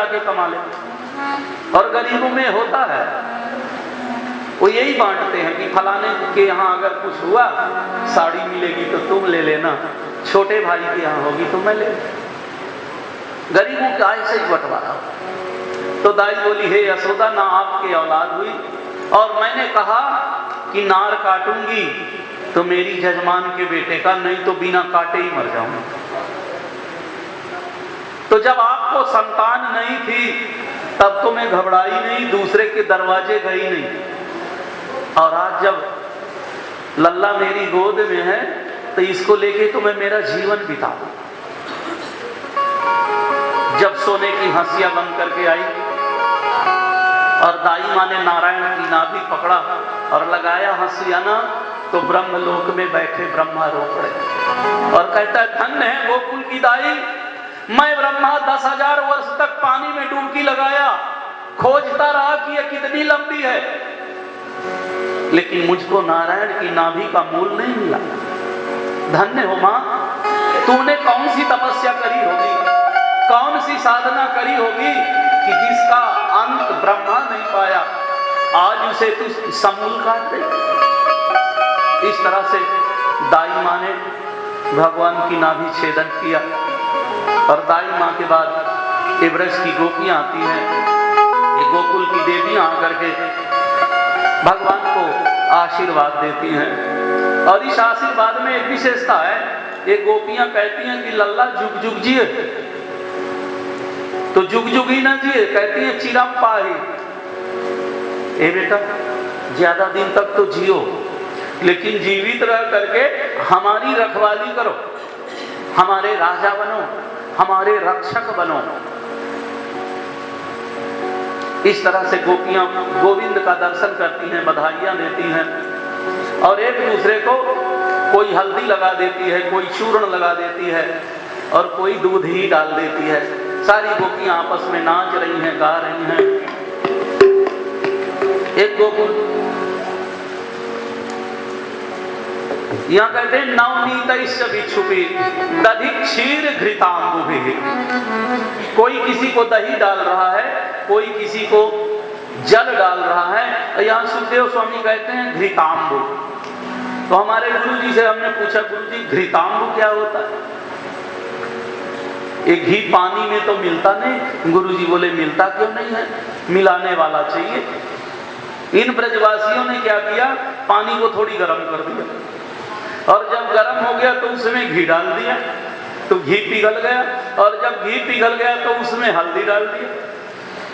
जाके कमा ले। और गरीबों में होता है, वो यही बांटते हैं कि फलाने के यहाँ अगर कुछ हुआ, साड़ी मिलेगी तो तुम ले लेना, छोटे भाई के यहाँ होगी तो मैं ले। गरीबों का ऐसे ही बंटवारा। तो दाई बोली, हे यशोदा, ना आपकी औलाद हुई और मैंने कहा कि नार काटूंगी तो मेरी जजमान के बेटे का, नहीं तो बिना काटे ही मर जाऊंगा। तो जब आपको संतान नहीं थी तब तो मैं घबराई नहीं, दूसरे के दरवाजे गई नहीं। और आज जब लल्ला मेरी गोद में है तो इसको लेके तो मैं मेरा जीवन बिताऊं। जब सोने की हंसियां बंद करके आई और दाई माँ ने नारायण की नाभि पकड़ा और लगाया हंसियाना, तो ब्रह्मलोक में बैठे ब्रह्मा रो पड़े और कहता, धन्य है गोकुल की दाई, मैं ब्रह्मा 10,000 वर्ष तक पानी में डुबकी लगाया, खोजता रहा कि यह कितनी लंबी है, लेकिन मुझको नारायण की नाभि का मूल नहीं मिला। धन्य हो मां, तूने कौन सी तपस्या करी होगी, कौन सी साधना करी होगी कि जिसका अंत ब्रह्मा नहीं पाया, आज उसे तू समूल काट दे। इस तरह से दाई मां ने भगवान की नाभि छेदन किया और दाई मां के बाद ये ब्रज की गोपियां आती हैं, ये गोकुल की देवियां आकर के भगवान को आशीर्वाद देती हैं। और इस आशीर्वाद में एक विशेषता है, ये गोपियां कहती हैं कि लल्ला जुग जुग जिए, तो जुग जुग ही ना जिए, कहती हैं चिरम पाही। ए बेटा, ज्यादा दिन तक तो जियो, लेकिन जीवित रह करके हमारी रखवाली करो, हमारे राजा बनो, हमारे रक्षक बनो। इस तरह से गोपियां गोविंद का दर्शन करती हैं, बधाइयां देती हैं और एक दूसरे को कोई हल्दी लगा देती है, कोई चूर्ण लगा देती है और कोई दूध ही डाल देती है। सारी गोपियां आपस में नाच रही हैं, गा रही हैं। एक गोकुल यहाँ कहते हैं, नवनीत भिक्षुपी दधि क्षीर घृतांबुभिः। कोई किसी को दही डाल रहा है, कोई किसी को जल डाल रहा है। यहाँ सुखदेव स्वामी कहते हैं घृतांबु। तो हमारे गुरु जी से हमने पूछा, गुरु जी घृतांबु क्या होता है? एक घी पानी में तो मिलता नहीं। गुरु जी बोले, मिलता क्यों नहीं है, मिलाने वाला चाहिए। इन ब्रजवासियों ने क्या किया, पानी को थोड़ी गर्म कर दिया और जब गर्म हो गया तो उसमें घी डाल दिया, तो घी पिघल गया और जब घी पिघल गया तो उसमें हल्दी डाल दिया।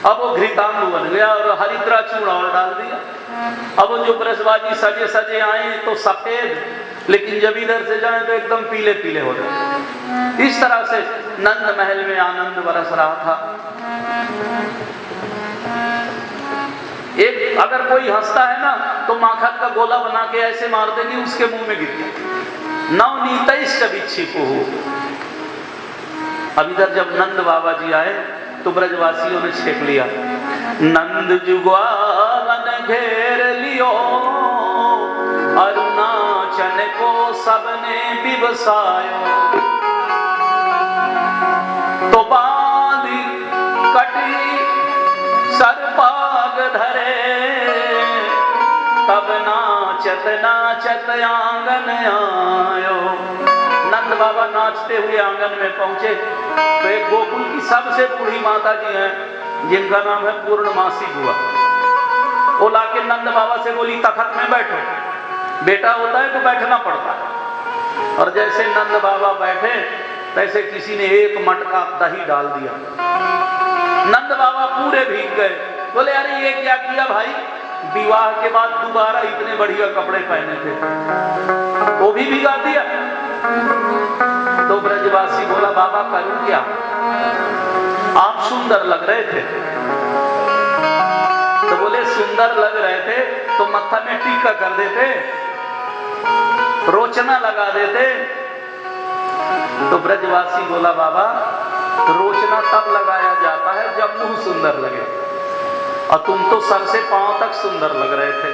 अब वो घृतांबु बन गया और हरिद्रा चूर्ण और डाल दिया। अब वो जो ब्रजवासी सजे सजे आए तो सफेद, लेकिन जब इधर से जाए तो एकदम पीले पीले हो जाए। इस तरह से नंद महल में आनंद बरस रहा था। एक अगर कोई हंसता है ना तो माखन का गोला बना के ऐसे मार देगी, उसके मुंह में गिर गया। नवनीतैश्च भिक्षुः। अब इधर जब नंद बाबा जी आए तो ब्रजवासियों ने छेक लिया, नंद जुगवालन घेर लियो, अरुणाचल को सबने बिबसायो, तो बांधी कटी सरपाग धरे, तब नाचत नाचत आंगन आयो। नंद बाबा नाचते हुए आंगन में पहुंचे तो एक गोकुल की सबसे बूढ़ी माता जी हैं, जिनका नाम है पूर्णमासी बुआ। वो लाके नंद बाबा से बोली, तखत में बैठो। बेटा होता है तो बैठना पड़ता है। और जैसे नंद बाबा बैठे तैसे किसी ने एक मटका दही डाल दिया। नंद बाबा पूरे भीग गए। बोले, अरे ये क्या किया भाई, विवाह के बाद दोबारा इतने बढ़िया कपड़े पहने थे, वो भी भिगा दिया। तो ब्रजवासी बोला, बाबा करूं क्या, आप सुंदर लग रहे थे। तो बोले, सुंदर लग रहे थे तो मत्था में टीका कर देते, रोचना लगा देते। तो ब्रजवासी बोला, बाबा रोचना तब लगाया जाता है जब मुंह सुंदर लगे, और तुम तो सर से पांव तक सुंदर लग रहे थे,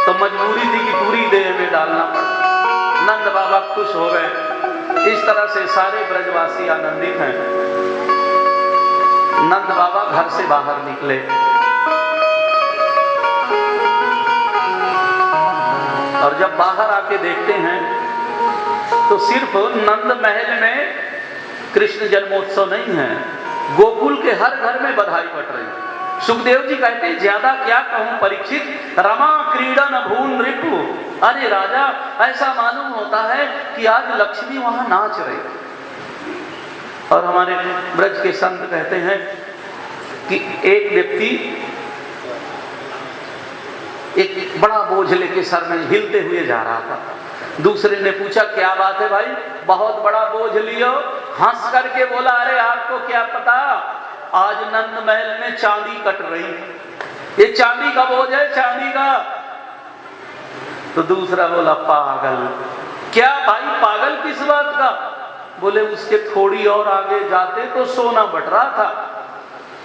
तो मजबूरी थी कि पूरी देह में डालना पड़ा। नंद बाबा खुश हो गए। इस तरह से सारे ब्रजवासी आनंदित हैं। नंद बाबा घर से बाहर निकले। और जब बाहर आके देखते हैं तो सिर्फ नंद महल में कृष्ण जन्मोत्सव नहीं है, गोकुल के हर घर में बधाई बट रही है। सुखदेव जी कहते हैं ज्यादा क्या कहूं परीक्षित, रमा क्रीडन भून रिपु। अरे राजा, ऐसा मालूम होता है कि आज लक्ष्मी वहां नाच रही। और हमारे ब्रज के संत कहते हैं कि एक व्यक्ति एक बड़ा बोझ लेके सर में हिलते हुए जा रहा था। दूसरे ने पूछा क्या बात है भाई, बहुत बड़ा बोझ लियो। हंस करके बोला अरे आपको क्या पता, आज नंद महल में चांदी कट रही, ये चांदी का बोझ है, चांदी का। तो दूसरा बोला पागल। क्या भाई पागल किस बात का? बोले उसके थोड़ी और आगे जाते तो सोना बट रहा था,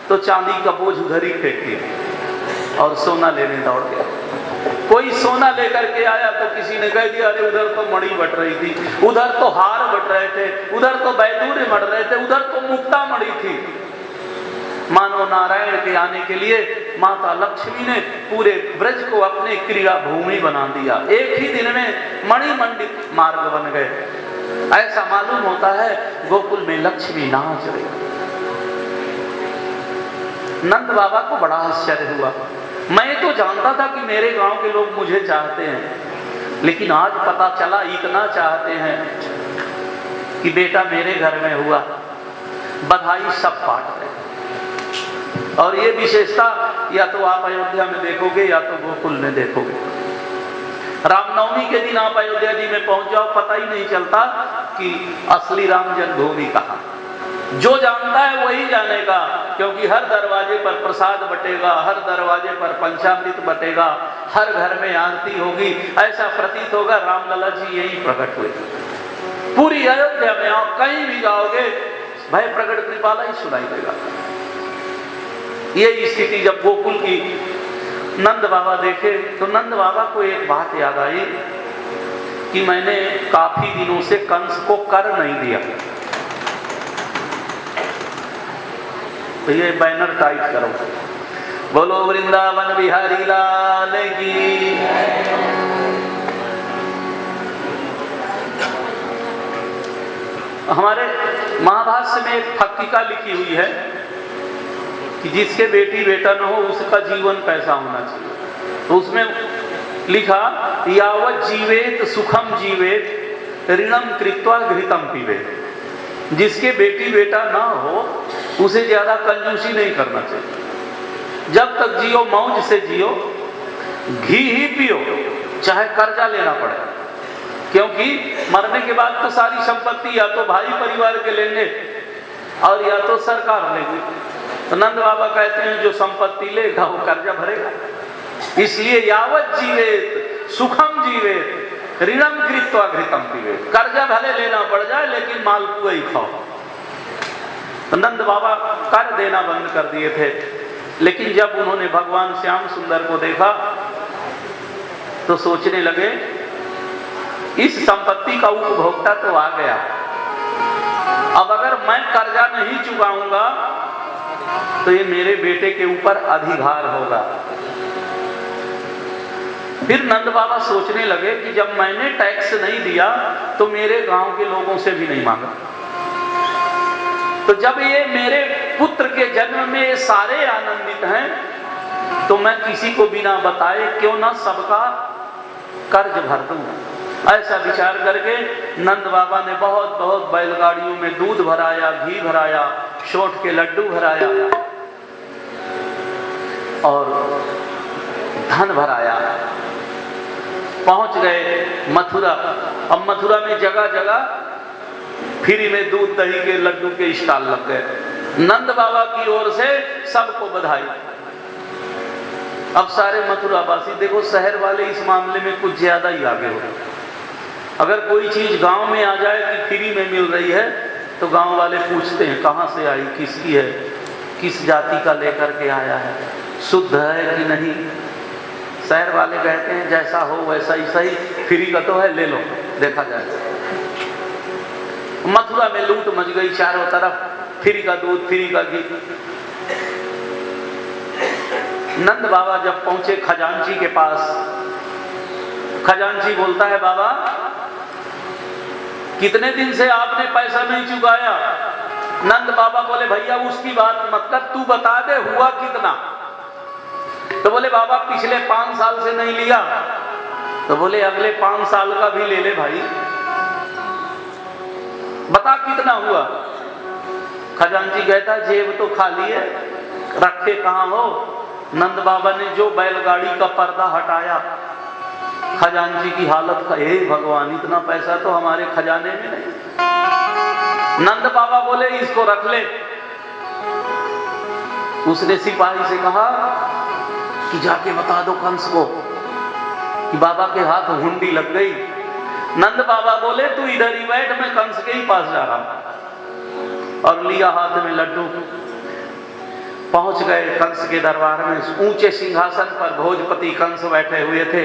तो चांदी का बोझ उधर ही फेंक दिया और सोना लेने दौड़ गया। कोई सोना लेकर के आया तो किसी ने कह दिया अरे उधर तो मणि बट रही थी, उधर तो हार बट रहे थे, उधर तो बैदूर्य बट रहे थे, उधर तो मुक्ता मणि थी। मानो नारायण के आने के लिए माता लक्ष्मी ने पूरे ब्रज को अपने क्रीड़ा भूमि बना दिया। एक ही दिन में मणिमंडित मार्ग बन गए। ऐसा मालूम होता है गोकुल में लक्ष्मी नाच रही। नंद बाबा को बड़ा आश्चर्य हुआ। मैं तो जानता था कि मेरे गांव के लोग मुझे चाहते हैं, लेकिन आज पता चला इतना चाहते हैं कि बेटा मेरे घर में हुआ। बधाई सब बांट रहे। और ये विशेषता या तो आप अयोध्या में देखोगे या तो गोकुल में देखोगे। रामनवमी के दिन आप अयोध्या जी में पहुंच जाओ, पता ही नहीं चलता कि असली राम जन्मभूमि कहाँ। जो जानता है वही जानेगा, क्योंकि हर दरवाजे पर प्रसाद बटेगा, हर दरवाजे पर पंचामृत बटेगा, हर घर में आरती होगी। ऐसा प्रतीत होगा रामलला जी यही प्रकट हुए। पूरी अयोध्या में आप कहीं भी जाओगे भय प्रकट कृपाला ही सुनाई देगा। ये स्थिति जब गोकुल की नंद बाबा देखे तो नंद बाबा को एक बात याद आई कि मैंने काफी दिनों से कंस को कर नहीं दिया। तो ये बैनर टाइप करो, बोलो वृंदावन बिहारी लाल की। हमारे महाभाष्य में एक फक्तिका लिखी हुई है कि जिसके बेटी बेटा न हो उसका जीवन कैसा होना चाहिए। तो उसमें लिखा यावत जीवेत सुखम जीवेत ऋणम कृत्वा घृतम पीवेत। जिसके बेटी बेटा ना हो उसे ज्यादा कंजूसी नहीं करना चाहिए। जब तक जियो मौज से जियो, घी ही पियो, चाहे कर्जा लेना पड़े, क्योंकि मरने के बाद तो सारी संपत्ति या तो भाई परिवार के लेंगे और या तो सरकार लेगी। तो नंद बाबा कहते हैं जो संपत्ति लेगा वो कर्जा भरेगा। इसलिए यावत जीवेत सुखम जीवेत ऋणम कृत्वा घृतम पीवेत। कर्जा भले लेना पड़ जाए लेकिन मालपुआ ही खाओ। तो नंद बाबा कर देना बंद कर दिए थे, लेकिन जब उन्होंने भगवान श्याम सुंदर को देखा तो सोचने लगे इस संपत्ति का उपभोक्ता तो आ गया, अब अगर मैं कर्जा नहीं चुकाऊंगा तो ये मेरे बेटे के ऊपर अधिकार होगा। फिर नंद बाबा सोचने लगे कि जब मैंने टैक्स नहीं दिया तो मेरे गांव के लोगों से भी नहीं मांगा, तो जब ये मेरे पुत्र के जन्म में ये सारे आनंदित हैं तो मैं किसी को बिना बताए क्यों ना सबका कर्ज भर दूं। ऐसा विचार करके नंद बाबा ने बहुत बहुत बैलगाड़ियों में दूध भराया, घी भराया, शोठ के लड्डू भराया और धन भराया। पहुंच गए मथुरा। अब मथुरा में जगह जगह फ्री में दूध दही के लड्डू के स्टॉल लग गए। नंद बाबा की ओर से सबको बधाई। अब सारे मथुरावासी, देखो शहर वाले इस मामले में कुछ ज्यादा ही आगे हो गए। अगर कोई चीज गांव में आ जाए कि फ्री में मिल रही है तो गांव वाले पूछते हैं कहां से आई, किसकी है, किस जाति का लेकर के आया है, शुद्ध है कि नहीं। शहर वाले कहते हैं जैसा हो वैसा ही सही, फ्री का तो है, ले लो देखा जाए। मथुरा में लूट मच गई चारों तरफ, फ्री का दूध, फ्री का घी। नंद बाबा जब पहुंचे खजांची के पास, खजांची बोलता है बाबा कितने दिन से आपने पैसा नहीं चुकाया? नंद बाबा बोले भैया उसकी बात मत कर, तू बता दे हुआ कितना। तो बोले बाबा पिछले 5 साल से नहीं लिया। तो बोले अगले 5 साल का भी ले ले भाई, बता कितना हुआ। खजांची कहता जेब तो खाली है, रखे कहां हो। नंद बाबा ने जो बैलगाड़ी का पर्दा हटाया, खजांची की हालत का, हे भगवान इतना पैसा तो हमारे खजाने में नहीं। नंद बाबा बोले इसको रख ले। उसने सिपाही से कहा कि जाके बता दो कंस को कि बाबा के हाथ हुंडी लग गई। नंद बाबा बोले तू इधर ही बैठ, मैं कंस के ही पास जा रहा हूं। और लिया हाथ में लड्डू, पहुंच गए कंस के दरबार में। ऊंचे सिंहासन पर भोजपति कंस बैठे हुए थे।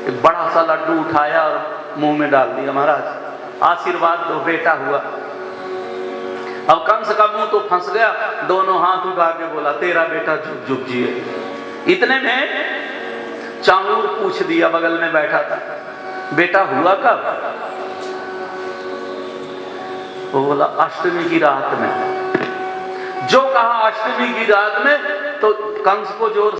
एक बड़ा सा लड्डू उठाया और मुंह में डाल दिया, महाराज आशीर्वाद दो, बेटा हुआ। अब कंस का मुंह तो फंस गया, दोनों हाथ उठा के बोला तेरा बेटा झुक झुक जिए। इतने में चांगुर पूछ दिया, बगल में बैठा था, बेटा हुआ कब? वो बोला अष्टमी की रात में। जो कहा अष्टमी की रात में, तो कंस को जोर